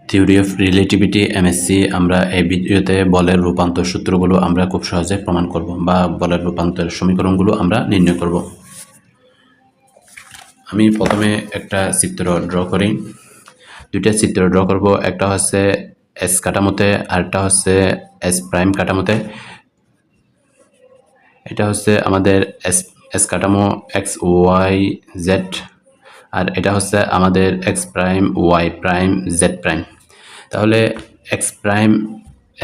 Theory of relativity MSc আমরা এই ভিডিওতে বলের রূপান্তর সূত্রগুলো আমরা খুব সহজে প্রমাণ করব বা বলের রূপান্তর সমীকরণগুলো আমরা নির্ণয় করব। আমি প্রথমে একটা চিত্র ড্র করি, দুইটা চিত্র ড্র করব। একটা হচ্ছে এস কাঠামোতে, আরেকটা হচ্ছে এস প্রাইম কাঠামোতে। এটা হচ্ছে আমাদের এস কাঠামো এক্স ওয়াই জেড, আর এটা হচ্ছে আমাদের X prime Y prime Z prime. তাহলে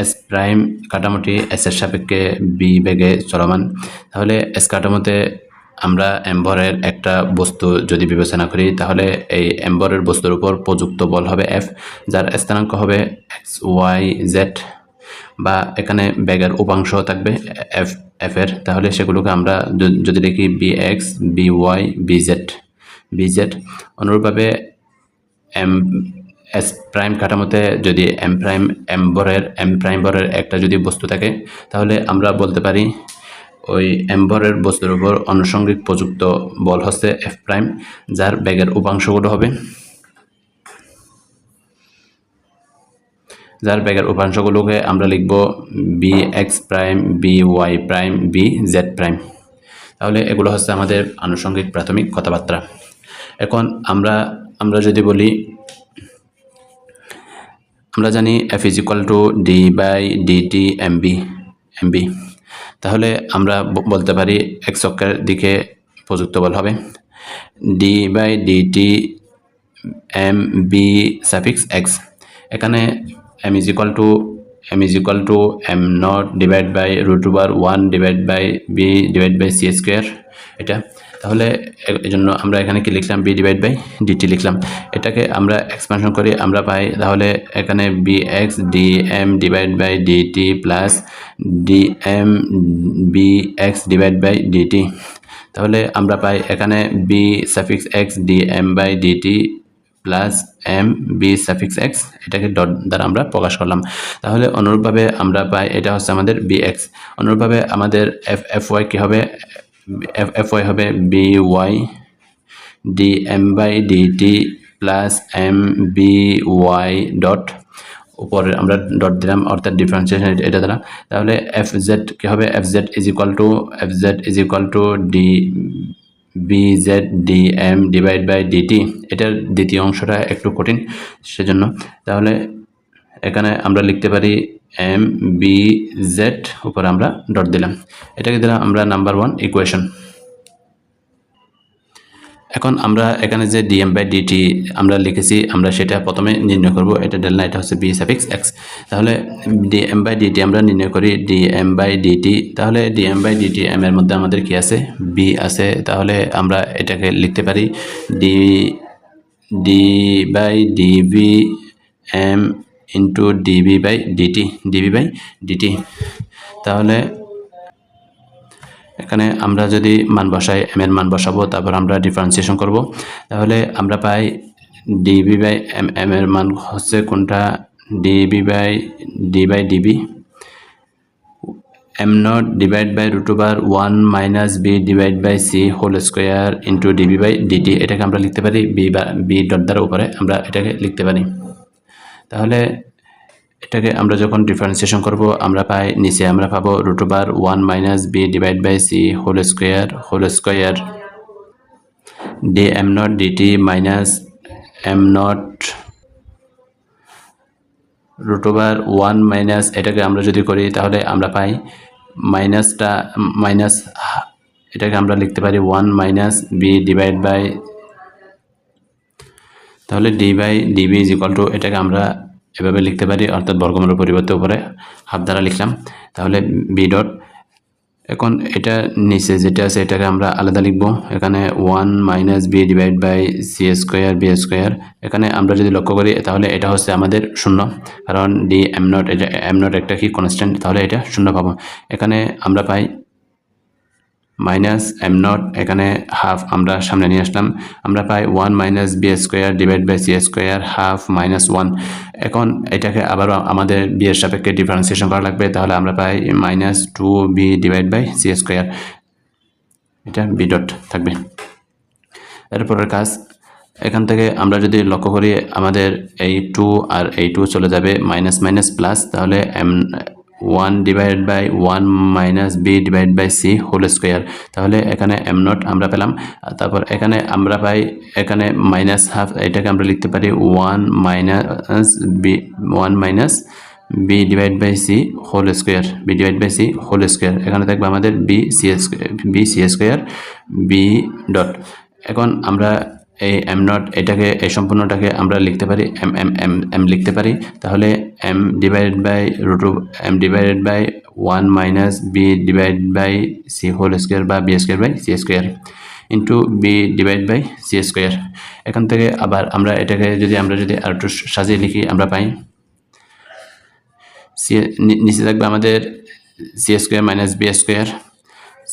এস প্রাইম কাঠামোটি এস এর সাপেক্ষে বি বেগে চলমান। তাহলে এস কাঠামোতে আমরা এম্বরের একটা বস্তু যদি বিবেচনা করি, তাহলে এই এম্বরের বস্তুর উপর প্রযুক্ত বল হবে এফ, যার স্থানাঙ্ক হবে এক্স ওয়াই জেড, বা এখানে বেগের উপাংশ থাকবে এফ এর। তাহলে সেগুলোকে আমরা যদি দেখি B X, B Y, B Z. অনুরূপভাবে এস প্রাইম কাঠামোতে যদি এম প্রাইম বরের একটা যদি বস্তু থাকে, তাহলে আমরা বলতে পারি ওই এম্বরের বস্তুর উপর আনুষঙ্গিক প্রযুক্ত বল হচ্ছে এফ প্রাইম, যার বেগের উপাংশগুলো হবে উপাংশগুলোকে আমরা লিখব B X prime, B Y prime, B Z prime. তাহলে এগুলো হচ্ছে আমাদের আনুষঙ্গিক প্রাথমিক কথাবার্তা। এখন আমরা যদি বলি, আমরা জানি F is equal to D by D T M B. তাহলে আমরা বলতে পারি এক্স অক্ষের দিকে প্রযুক্ত বল হবে D by DT M B suffix X. এখানে M is equal to M not divide by √1 divide by B divide by C square এটা। তাহলে এই জন্য আমরা এখানে কি লিখলাম, বি ডিভাইড বাই ডিটি লিখলাম। এটাকে আমরা এক্সপানশন করি, আমরা পাই তাহলে এখানে B X D M divide by D T plus D M B X divide by D T. তাহলে আমরা পাই এখানে B suffix x D M by D T plus M B suffix X, এটাকে ডট দ্বারা আমরা প্রকাশ করলাম। তাহলে অনুরূপভাবে আমরা পাই এটা হচ্ছে আমাদের বি এক্স। অনুরূপভাবে আমাদের এফ ওয়াই কী হবে, এফ ওয়াই হবে B Y D M by D T plus M B Y dot, উপরে আমরা ডট দিলাম অর্থাৎ ডিফারেন্সিয়েশন এটা দ্বারা। তাহলে এফ জেড কী হবে, F Z is equal to D B Z D M divide by D T. এটার দ্বিতীয় অংশটা একটু কঠিন সেজন্য। তাহলে এখানে আমরা লিখতে পারি এম বি জেড, উপরে আমরা ডট দিলাম, এটাকে দিলাম আমরা নাম্বার 1 ইকুয়েশন। এখন আমরা এখানে যে ডিএম বাই ডিটি আমরা লিখেছি, আমরা সেটা প্রথমে নির্ণয় করব। এটা ডেল না, এটা হচ্ছে বি সাফিক্স এক্স। তাহলে ডিএম বাই ডিটি আমরা নির্ণয় করি ডিএম বাই ডিটি। তাহলে ডিএম বাই ডিটি এম এর মধ্যে আমাদের কি আছে, বি আছে। তাহলে আমরা এটাকে লিখতে পারি D by D B M into D B by D T. তাহলে এখানে আমরা যদি মান বসাই, এম এর মান বসাবো, তারপর আমরা ডিফারেন্সিয়েশন করব। তাহলে আমরা পাই ডিবি বাই এম এর মান হচ্ছে কোনটা, D B by D B M not divide by √1 minus B divide by C whole square into D B by D T. এটাকে আমরা লিখতে পারি বি ডট দ্বারা উপরে আমরা এটাকে লিখতে পারি। তাহলে এটাকে আমরা যখন ডিফারেন্সিয়েশন করব, আমরা পাই নিচে আমরা পাবো √1 minus B divide by C whole square D M not D T minus M not √1 minus, এটাকে আমরা যদি করি তাহলে আমরা পাই মাইনাস, এটাকে আমরা লিখতে পারি 1 মাইনাস বি ডিভাইড বাই, তাহলে D by D B is equal to, এটাকে আমরা এভাবে লিখতে পারি অর্থাৎ বর্গমূলের পরিবর্তে উপরে হাফ দ্বারা লিখলাম। তাহলে বি ডট, এখন এটা নিচে যেটা আছে এটাকে আমরা আলাদা লিখব। এখানে 1 minus B divide by C square B square. এখানে আমরা যদি লক্ষ্য করি তাহলে এটা হচ্ছে আমাদের 0, কারণ ডি এম নট, এটা এম নট একটা কি কনস্ট্যান্ট, তাহলে এটা 0 পাবো। এখানে আমরা পাই মাইনাস এম নট, এখানে হাফ আমরা সামনে নিয়ে আসলাম, আমরা পাই 1 minus B square divide by C square half minus 1। এখন এটাকে আবারও আমাদের বি এর সাপেক্ষে ডিফারেন্সিয়েশন করা লাগবে। তাহলে আমরা পাই minus 2 B divide by C square, এটা বি ডট থাকবে। এরপরের কাজ, এখান থেকে আমরা যদি লক্ষ্য করি আমাদের এই 2 আর এই 2 চলে যাবে মাইনাস মাইনাস প্লাস, তাহলে m1 divided by 1 minus B divide by C whole square. তাহলে এখানে এম নট আমরা পেলাম। তারপর এখানে আমরা পাই এখানে মাইনাস হাফ, এটাকে আমরা লিখতে পারি 1 minus B divide by C whole square, B divide by C whole square. এখানে থাকবে আমাদের B C square B dot. এখন আমরা এই এম নট এটাকে এই সম্পূর্ণটাকে আমরা লিখতে পারি এম এম এম এম লিখতে পারি। তাহলে M divided by root M divided by 1 minus B divide by C whole square বা B square by C square into B divide by C square. এখান থেকে আবার আমরা এটাকে যদি আর একটু সাজিয়ে লিখি, আমরা পাই নিচে থাকবে আমাদের C square minus B square,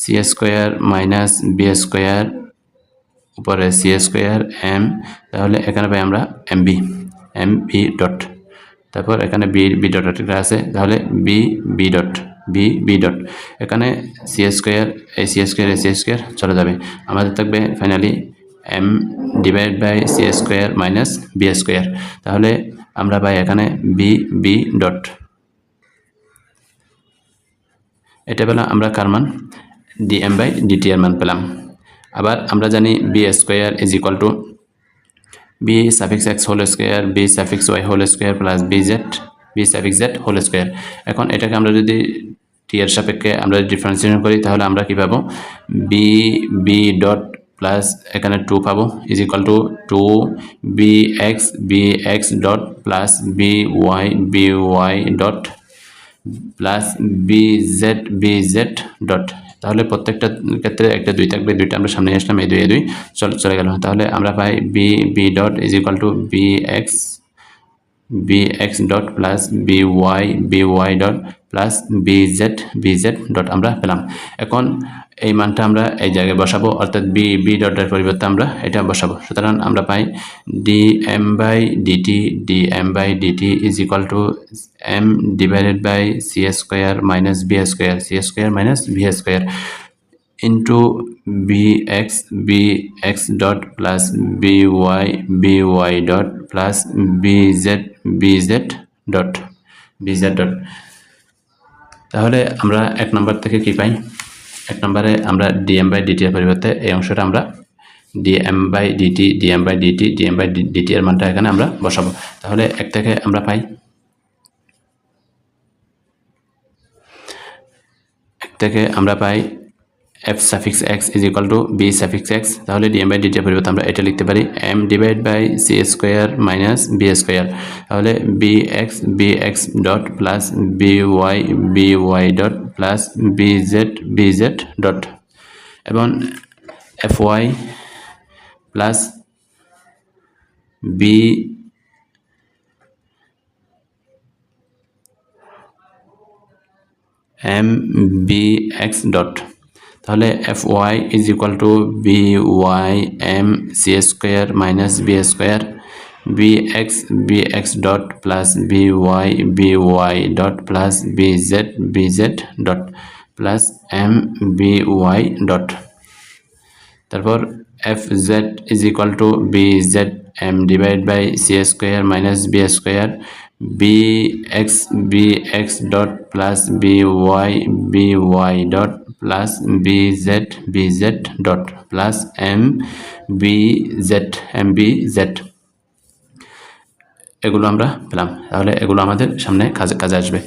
C square minus B square উপরে সি স্কোয়ার এম। তাহলে এখানে পাই আমরা এম বি ডট। তারপর এখানে বি ডট আছে, তাহলে বি ডট। এখানে সি স্কোয়ার এই সি স্কোয়ার চলে যাবে, আমাদের থাকবে finally M divide by C square minus B square. তাহলে আমরা পাই এখানে বি ডট। এটা পেলাম আমরা কার মান, ডিএম বাই ডিটি এর মান পেলাম। আবার আমরা জানি B square is equal to B suffix X whole square B suffix Y whole square plus B suffix Z whole square. এখন এটাকে আমরা যদি টি এর সাপেক্ষে আমরা ডিফারেন্সিয়েশন করি, তাহলে আমরা কি পাবো, বি ডট প্লাস এখানে 2 পাবো is equal to 2 B X dot plus B Y dot plus B Z dot. তাহলে প্রত্যেকটা ক্ষেত্রে একটা 2 থাকবে, 2টা আমরা সামনে আসলাম, এই 2 চলে গেল। তাহলে আমরা পাই B dot is equal to B X dot plus B Y dot plus B Z dot আমরা পেলাম। এখন এই মানটা আমরা এই জায়গায় বসাবো, অর্থাৎ বি ডটের পরিবর্তে আমরা এটা বসাবো। সুতরাং আমরা পাই D M by DT is equal to M divided by C square minus B square minus V square into B X dot plus B Y dot plus B Z dot. তাহলে আমরা 1 নম্বর থেকে কি পাই, 1 নম্বরে আমরা ডিএম বাই ডিটি এর পরিবর্তে এই অংশটা আমরা ডিএম বাই ডিটি এর মানটা এখানে আমরা বসাবো। তাহলে 1 থেকে আমরা পাই F suffix X is equal to B suffix X. তাহলে ডিএম বাই ডিটি এর পরিবর্তে আমরা এটা লিখতে পারি M divide by C square minus B square. তাহলে B X dot plus B Y dot plus B Z dot এবং F Y plus B M B X dot. তাহলে F Y is equal to B Y M C square minus B square B X dot plus B Y dot plus B Z dot plus M B Y dot. তারপর F Z is equal to B Z M divide by C square minus B square B X dot plus B Y dot plus B Z dot plus M B Z. এগুলো আমরা পেলাম। তাহলে এগুলো আমাদের সামনে কাজে আসবে।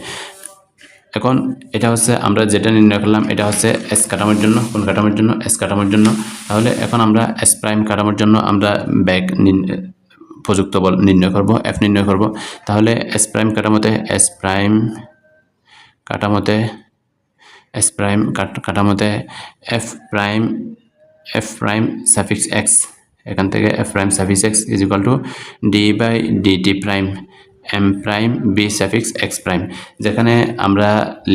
এখন এটা হচ্ছে আমরা যেটা নির্ণয় করলাম, এটা হচ্ছে এস কাঠামোর জন্য, কোন কাঠামোর জন্য, এস কাঠামোর জন্য। তাহলে এখন আমরা এস প্রাইম কাঠামোর জন্য আমরা ব্যাক প্রযুক্ত বল নির্ণয় করব, এফ নির্ণয় করব। তাহলে এস প্রাইম কাঠামোতে এফ প্রাইম সাফিক্স এক্স, এখান থেকে F prime suffix X is equal to D by DT prime M prime B suffix X prime, যেখানে আমরা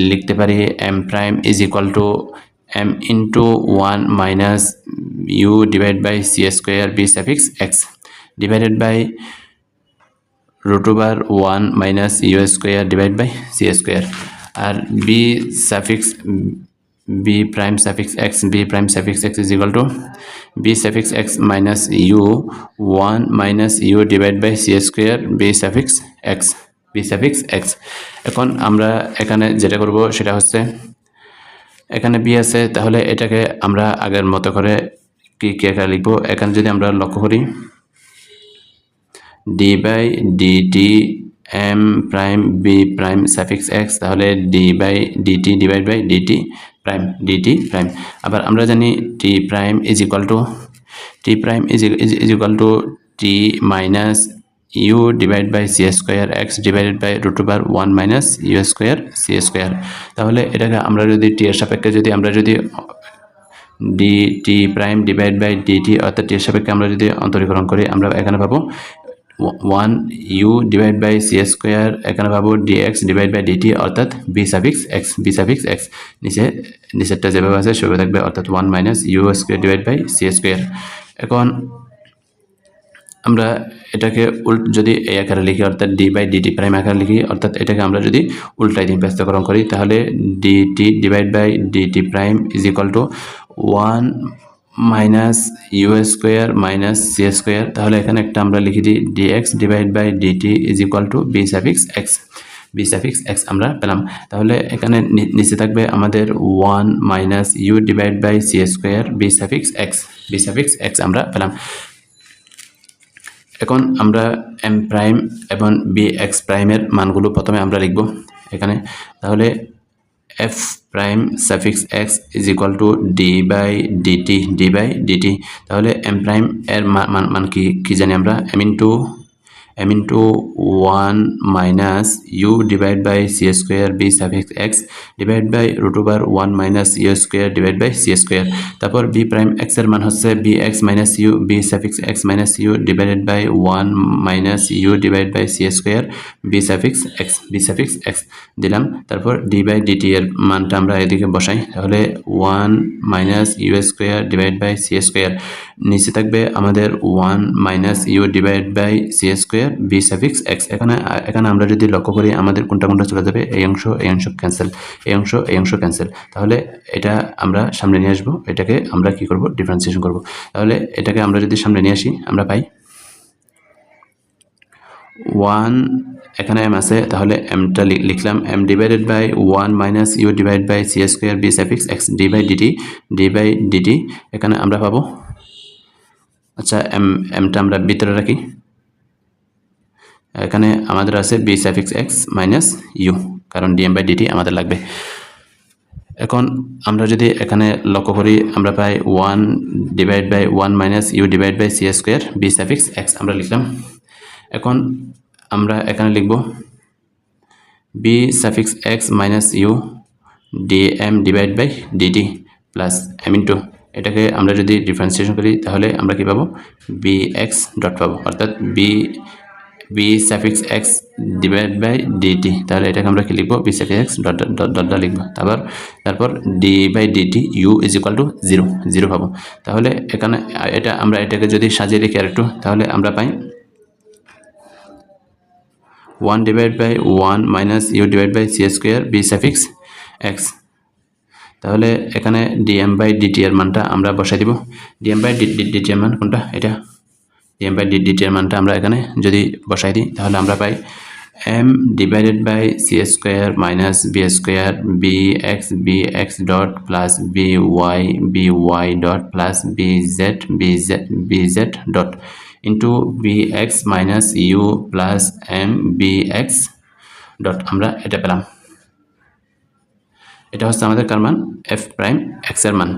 লিখতে পারি M prime is equal to M into 1 minus you divide by C square B suffix x divided by root over 1 minus you square divide by C square. আর B b prime suffix x is equal to b suffix x minus u 1 minus u divided by c square b suffix x। এখন আমরা এখানে যেটা করব সেটা হচ্ছে এখানে b আছে, তাহলে এটাকে আমরা আগের মতো করে কি আকারে লিখব। এখানে যদি আমরা লক্ষ্য করি d by dt m prime b prime suffix x, তাহলে d by dt divided by dt prime। আবার আমরা জানি t prime is equal to t minus u divided by c square x divided by root over 1 minus u square c square। তাহলে এটাকে আমরা যদি t এর সাপেক্ষে যদি আমরা যদি dt prime divided by dt অর্থাৎ t এর সাপেক্ষে আমরা যদি অন্তরীকরণ করি, আমরা এখানে পাবো 1 u divided by c square, এখানে পাবো dx divided by dt অর্থাৎ b suffix x। নিচেরটা যেভাবে আছে সেভাবে থাকবে, অর্থাৎ 1 minus u square divided by c square। এখন আমরা এটাকে যদি এই আকারে লিখি অর্থাৎ d by dt প্রাইম আকারে লিখি, অর্থাৎ এটাকে আমরা যদি উল্টাই দিই ব্যস্তকরণ করি, তাহলে dt divided by dt prime is equal to 1 minus u square minus c square। তাহলে এখানে একটা আমরা লিখে দিই dx divided by dt is equal to b suffix x আমরা পেলাম। তাহলে এখানে নিচে থাকবে আমাদের 1 minus u divided by c square b suffix x আমরা পেলাম। এখন আমরা m প্রাইম এবং bx প্রাইমের মানগুলো প্রথমে আমরা লিখব এখানে। তাহলে f prime suffix x is equal to d by dt। তাহলে m প্রাইম এর মান কি জানি আমরা, m into 1 minus u divided by c square b suffix x divided by root over 1 minus u square divided by c square। তারপর b prime x এর মান হচ্ছে bx minus u b suffix x minus u divided by 1 minus u divided by c square b suffix x দিলাম। তারপর d by dt এর মানটা আমরা এদিকে বসাই, তাহলে 1 minus u square divided by c square, নিচে থাকবে আমাদের 1 minus u divided by c square b suffix x। এখানে আমরা যদি লক্ষ্য করি আমাদের কোনটা চলে যাবে, এই অংশ ক্যান্সেল, এই অংশ ক্যান্সেল। তাহলে এটা আমরা সামনে নিয়ে আসবো, এটাকে আমরা কি করব, ডিফারেন্সিয়েশন করব। তাহলে এটাকে আমরা যদি সামনে নিয়ে আসি, আমরা পাই 1, এখানে m আছে, তাহলে mটা লিখলাম m divided by 1 minus u divide by c square b suffix x d by dt এখানে আমরা পাবো। আচ্ছা mটা আমরা ভিতরে রাখি, এখানে আমাদের আছে b suffix x minus u, কারণ dm বাই dt আমাদের লাগবে। এখন আমরা যদি এখানে লক্ষ্য করি, আমরা পাই 1 divide by 1 minus u divide by c square b suffix x আমরা লিখলাম। এখন আমরা এখানে লিখব b suffix x minus u dm divide by dt plus m into, এটাকে আমরা যদি ডিফারেন্সিয়েশন করি তাহলে আমরা কি পাবো, bx ডট পাবো, অর্থাৎ b suffix x divide by dt। তাহলে এটাকে আমরা কি লিখবো, b সাফিক্স x ডট লিখবো। তারপর d by dt u is equal to 0 পাবো। তাহলে এখানে আমরা এটাকে যদি সাজিয়ে লিখি আরেকটু, তাহলে আমরা পাই 1 divide by 1 minus u divide by c square b suffix x। তাহলে এখানে dm বাই dt এর মানটা আমরা বসাই দিব। dm বাই dt এর মান কোনটা, এটা dm বাই dt এর মানটা আমরা এখানে যদি বসাই দিই, তাহলে আমরা পাই m divided by c square minus b square bx dot plus by dot plus bz dot into bx minus u plus m bx dot আমরা এটা পেলাম। এটা হচ্ছে আমাদের কার মান, f প্রাইম x এর মান।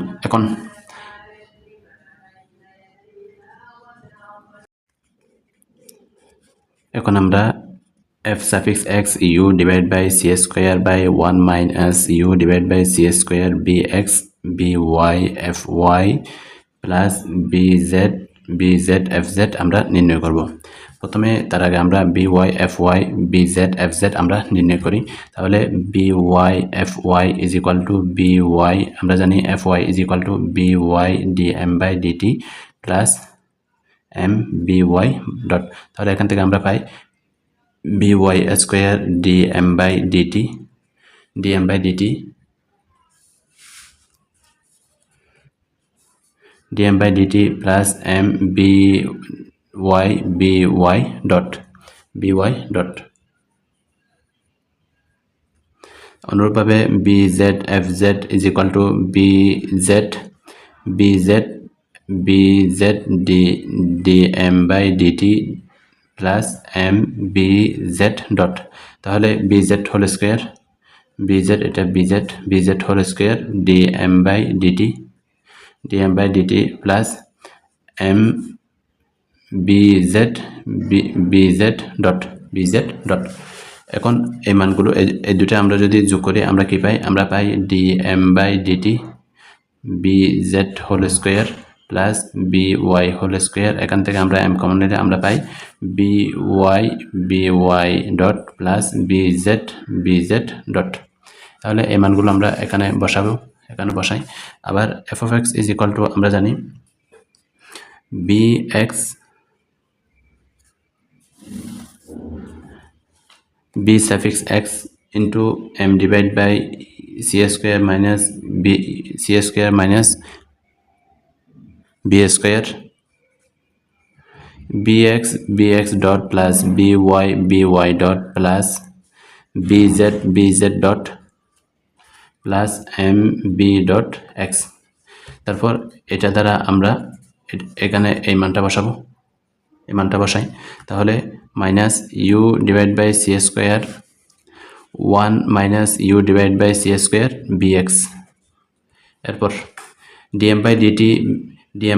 এখন আমরা f suffix x u divide by c square by 1 minus u divide by c square bx by fy plus bz fz আমরা নির্ণয় করব। প্রথমে তার আগে আমরা by fy bz fz আমরা নির্ণয় করি। তাহলে by fy is equal to by, আমরা জানি fy is equal to by dm by dt plus m by dot. তাহলে এখান থেকে আমরা পাই by square dm by dt dm by dt plus m by dot অনুরূপভাবে bz is equal to bz dm by dt plus m bz dot, তাহলে bz whole square এটা bz whole square dm by dt plus m bz dot. এখন এই মানগুলো এই দুটো আমরা যদি যোগ করি আমরা কি পাই? আমরা পাই dm by dt bz whole square plus by whole square, এখান থেকে আমরা m কমন নিলে আমরা পাই by dot plus bz dot. তাহলে এই মানগুলো আমরা এখানে বসাই। আবার f of x is equal two আমরা জানি bx b suffix x into m divided by c square minus b c square minus b square bx dot plus by dot plus bz dot plus mb dot x। তারপর এটা দ্বারা আমরা এখানে এই মানটা বসাই, তাহলে minus you divide by C square 1 minus you divide by C square b x. এরপর ডিএম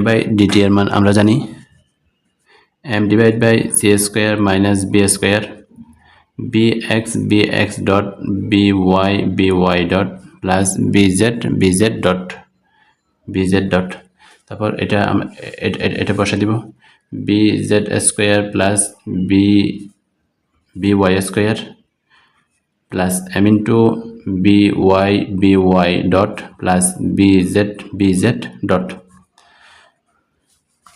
বাই ডিটি এর মান আমরা জানি m divide by C square minus B square bx dot by dot plus bz dot. তারপর এটা বসে দিব bz square plus by square plus m into by dot plus bz dot.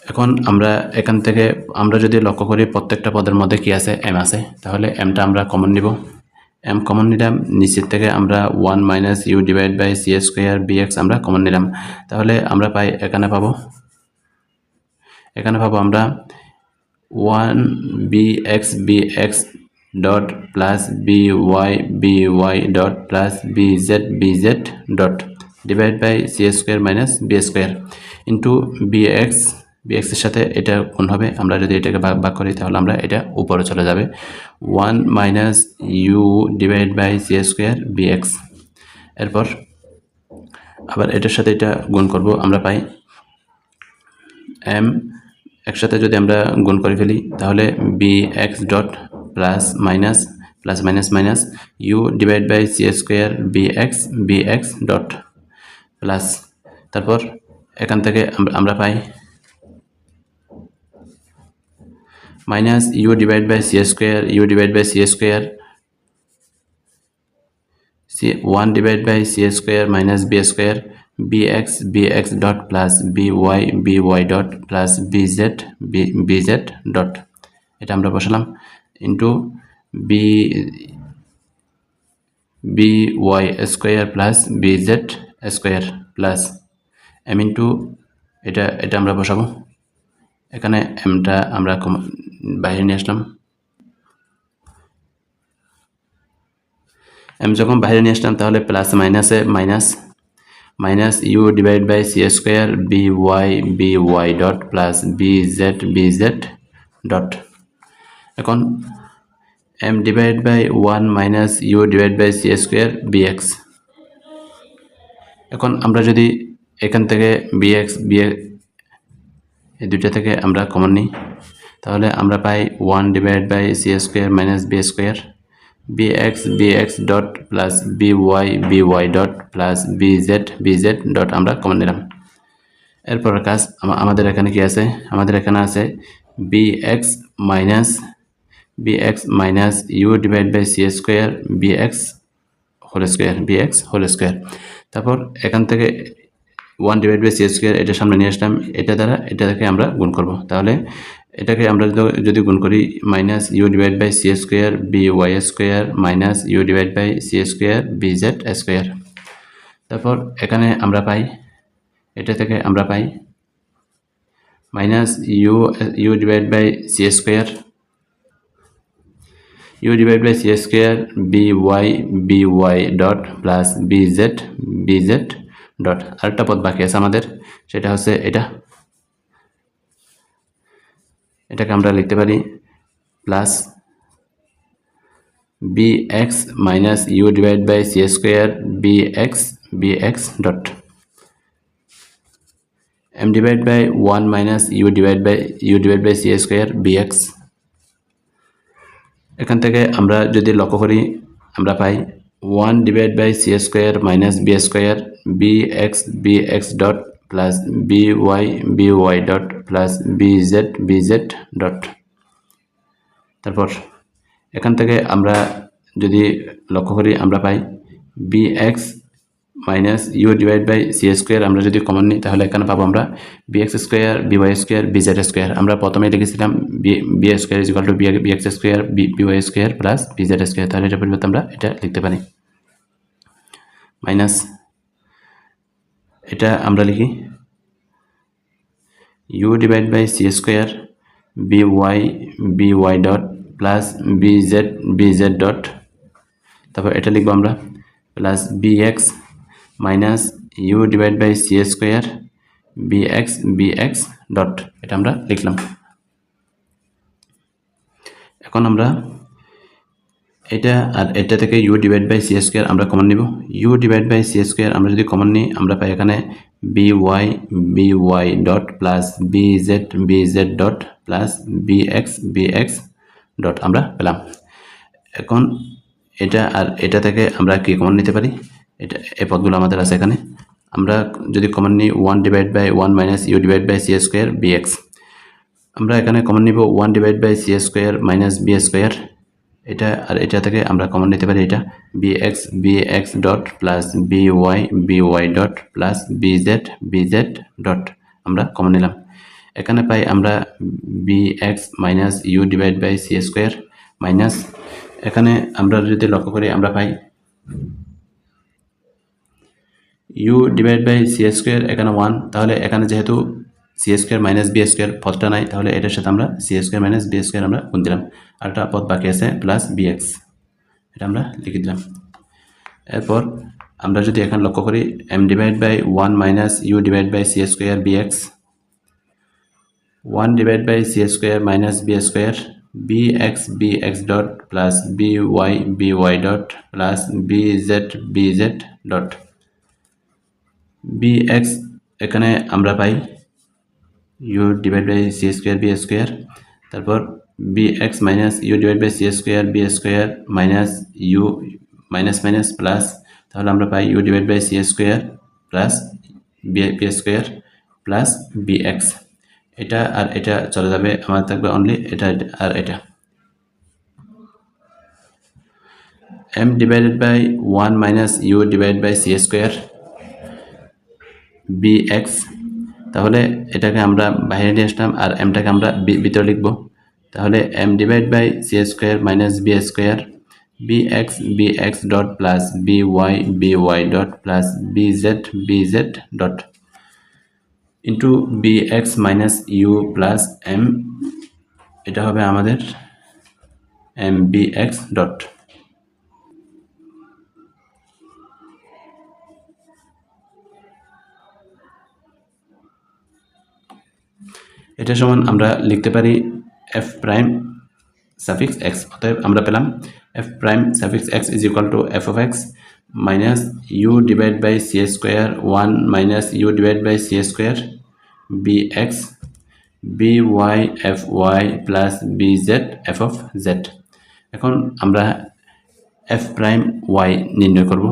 এখন আমরা এখান থেকে আমরা যদি লক্ষ্য করি প্রত্যেকটা পদের মধ্যে কি আছে? m আছে, তাহলে mটা আমরা কমন নিব। m কমন নিলাম, নিচের থেকে আমরা 1 minus you divide by C square b x আমরা কমন নিলাম, তাহলে আমরা পাই এখানে পাবো আমরা 1 bx dot plus by dot plus bz dot divide by C square minus B square into bx এর সাথে এটা গুণ হবে। আমরা যদি এটাকে ভাগ করি তাহলে আমরা এটা উপরে চলে যাবে 1 minus you divide by C square b x. এরপর আবার এটার সাথে এটা গুণ করব, আমরা পাই m একসাথে যদি আমরা গুণ করে ফেলি তাহলে bx dot plus minus you divide by C square bx dot plus, তারপর এখান থেকে আমরা পাই minus you divide by C square 1 divide by C square minus B square bx dot plus by dot plus bz dot, এটা আমরা বসালাম into by square plus bz square plus m into এটা আমরা বসাবো। এখানে mটা আমরা বাইরে নিয়ে আসলাম, m যখন বাইরে নিয়ে আসলাম তাহলে প্লাস মাইনাসে minus you divide by C square by dot plus bz dot. এখন m divide by 1 minus you divide by C square b x. এখন আমরা যদি এখান থেকে বিএক্স এই দুইটা থেকে আমরা কমন নিই তাহলে আমরা পাই 1 divide by C square minus B square bx dot plus by dot plus bz dot আমরা কমন নিলাম। এরপর কাজ আমাদের এখানে কি আছে? আমাদের এখানে আছে bx minus you divide by C square bx whole square. তারপর এখান থেকে 1 ডিভাইড বাই সি স্কোয়ার এটা সামনে নিয়ে আসলাম, এটা দ্বারা এটাকে আমরা গুণ করব, তাহলে এটাকে আমরা যদি গুণ করি minus you divide by C square by square minus you divide by C square bz square. তারপর এখানে আমরা পাই এটা থেকে আমরা পাই minus u divided by c square, u divided by c square by dot plus bz dot. আরেকটা পদ বাকি আছে আমাদের, সেটা হচ্ছে এটাকে আমরা লিখতে পারি plus bx minus u divided by c square bx dot m divided by 1 minus u divided by c square bx। এখান থেকে আমরা যদি লক্ষ্য করি আমরা পাই 1 divided by c square minus b square bx dot plus by dot plus bz dot। তারপর এখান থেকে আমরা যদি লক্ষ্য করি আমরা পাই bx minus you divide by C square. আমরা যদি কমন নিই তাহলে এখানে পাবো আমরা bx square by square bz square. আমরা প্রথমে লিখেছিলাম b square is equal to bx square by square plus bz square, তাহলে এটা পরিবর্তে আমরা এটা লিখতে পারি মাইনাস, এটা আমরা লিখি u divide by C square by dot plus bz dot. তারপর এটা লিখবো আমরা plus bx minus you divide by C square bx dot. এটা আমরা লিখলাম। এখন আমরা এটা আর এটা থেকে u divide by C square আমরা কমন নিব। U divide by C square আমরা যদি কমন নিই আমরা পাই এখানে by dot plus bz dot plus bx dot আমরা পেলাম। এখন এটা আর এটা থেকে আমরা কি কমন নিতে পারি, এটা এই পদগুলো আমাদের আছে এখানে। আমরা যদি কমন নিই 1 divide by 1 minus you divide by C square bx, আমরা এখানে কমন নিব 1 divide by C square minus B square. এটা আর এটা থেকে আমরা কমন নিতে পারি এটা bx dot plus by dot plus bz dot আমরা কমন নিলাম। এখানে পাই আমরা bx minus you divide by C square minus, এখানে আমরা যদি লক্ষ্য করি আমরা পাই U divide by C square এখানে 1, তাহলে এখানে যেহেতু C square minus B square পদটা নাই, তাহলে এটার সাথে আমরা C square minus B square আমরা গুণ দিলাম। আরেকটা পদ বাকি আছে প্লাস bx, এটা আমরা লিখে দিলাম। এরপর আমরা যদি এখানে লক্ষ্য করি m divide by 1 minus you divide by C square bx, 1 divide by C square minus B square bx dot plus by dot plus bz dot. bx এখানে আমরা পাই U divide by C square B square, তারপর bx minus you divide by C square B square minus U minus plus, তাহলে আমরা পাই U divide by C square plus B square plus bx। এটা আর এটা চলে যাবে, আমার থাকবে অনলি এটা আর এটা। m divided by 1 minus you divide by C square bx, তাহলে এটাকে আমরা বাইরে নিয়ে আসলাম আর এমটাকে আমরা ভিতরে লিখব। তাহলে m divide by C square minus B square bx dot plus by dot plus bz dot into bx minus u plus m, এটা হবে আমাদের bx ডট। এটা সমান আমরা লিখতে পারি f প্রাইম সাফিক্স x, অতএব আমরা পেলাম f prime suffix x is equal to f of x minus you divide by C square 1 minus you divide by C square bx by fy plus bz f of z। এখন আমরা f prime y নির্ণয় করব।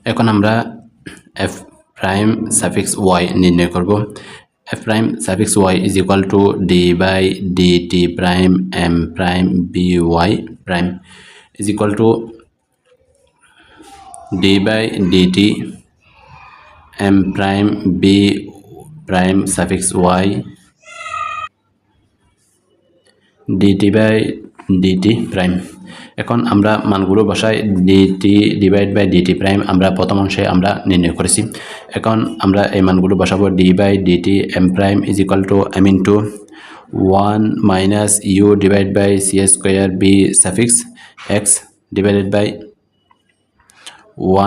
এখন আমরা f prime suffix y নির্ণয় করব। f prime suffix y is equal to d by dt prime m prime by prime is equal to d by dt m prime b prime suffix y dt by DT prime. এখন আমরা মানগুলো বসাই, d t divide by DT prime আমরা প্রথম অংশে আমরা নির্ণয় করেছি। এখন আমরা এই মানগুলো বসাবো, d by DT m prime is equal to M into 1 minus you divide by C square B suffix x divided by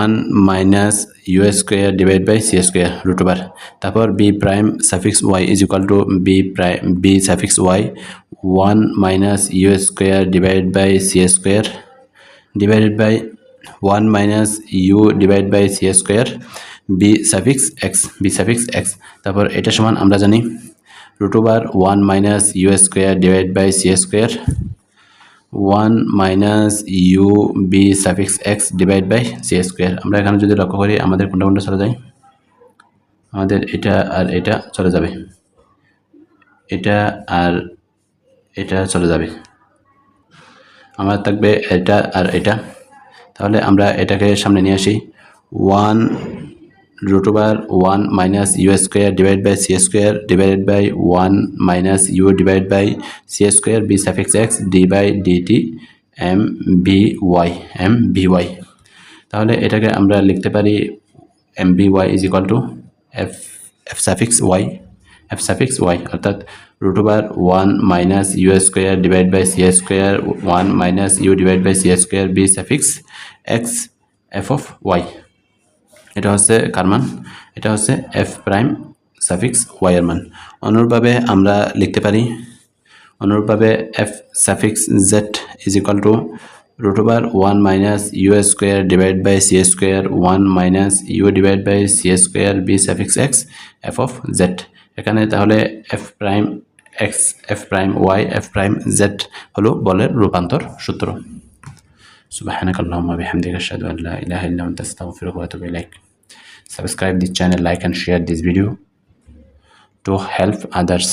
1 minus you square divide by C square root over, তারপর b prime suffix y is equal to B suffix y 1 minus you square divide by C square divided by 1 minus you divide by C square B suffix x. তারপর এটা সমান আমরা জানি root over 1 minus you square divide by C square 1 minus u b suffix x divide by C square. আমরা এখানে যদি লক্ষ্য করি আমাদের কোনটা কোনটা চলে যায়, আমাদের এটা আর এটা চলে যাবে, এটা আর এটা চলে যাবে, আমার থাকবে এটা আর এটা। তাহলে আমরা এটাকে সামনে নিয়ে আসি, 1 root over 1 minus you square divide by C square divided by 1 minus you divide by C square B suffix x d by DT M B y. তাহলে এটাকে আমরা লিখতে পারি m B y is equal to f suffix y অর্থাৎ root over 1 minus you square divide by C square 1 minus you divide by C square B suffix x f of Y. এটা হচ্ছে কার মান, এটা হচ্ছে এফ প্রাইম সাফিক্স ওয়াই এর মান। অনুরূপভাবে আমরা লিখতে পারি, অনুরূপভাবে f suffix z is equal to root over 1 minus you square divide by C square 1 minus you divide by C square B suffix x f of z. এখানে তাহলে f prime x, f prime y, f prime z হলো বলের রূপান্তর সূত্র। সুবহানাক আল্লাহুম্মা বিহামদিকা আশহাদু আল লা ইলাহা ইল্লা আনতা আস্তাগফিরুকা ওয়া আতুবু ইলাইক। Subscribe this channel, like and share this video to help others.